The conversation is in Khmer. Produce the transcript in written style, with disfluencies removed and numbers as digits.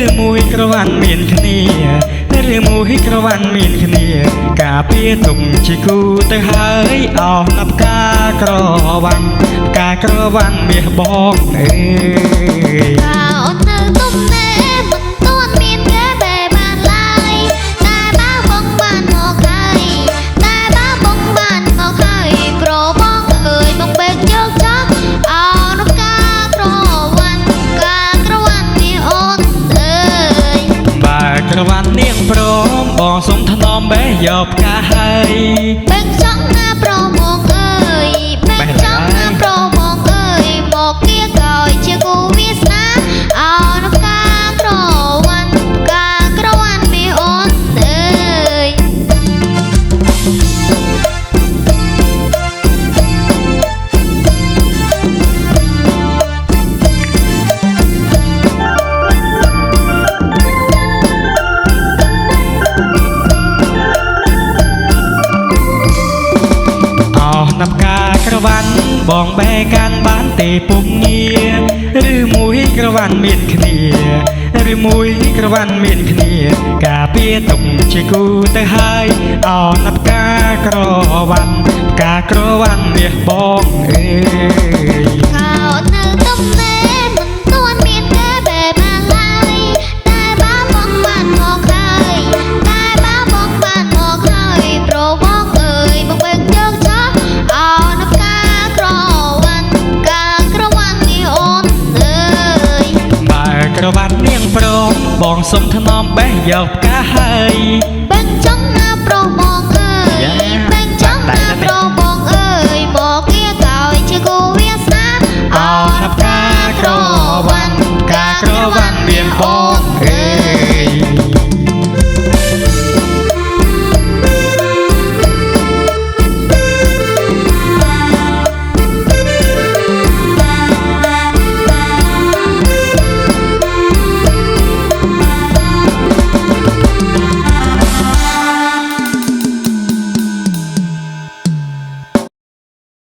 ឬមួយក្រវ៉ាន់មានគ្នាឬមួយក្រវ៉ាន់មានគ្នាការពារទុកជាគូទៅហើយអស់ណាប់ការក្រវ៉ាន់មាសបងអើយអូននៅទុំណែមិនទាន់មានគេបែបានឡើយតែបើបងបានមកហើយប្របងអើយបងបែកយកចោលអោនការក្រវ៉ាន់មាសអូនអើយបើក្រវ៉ាន់នាងព្រមបងសុំថ្នមបេះយកផ្កាហើយបែកចង់ណាប្រមកអើយបែកចង់ណាប្រមកអើយមកគៀកោយជាគូវាសនាអោនការក្រវ៉ាន់មាសអូនអើយណាប់ការក្រវ៉ាន់បងបែកាន់បានទេពុំងារឬមួយក្រវ៉ាន់មានគ្នាឬមួយក្រវ៉ាន់មានគ្នាការពារទុកជាគូទៅហើយអោណាប់ការក្រវ៉ាន់មាសបងអើយខោនៅទុំណែមិនទាន់មានគេបែបានឡើយតែបើបងបានមកហើយប្របងអើយបងបែកយកចោលអោនការក្រវ៉ាន់មាសអូនអើយបើក្រវ៉ាន់នាងព្រមបងសុំថ្នមបេះយកផ្កាហើយ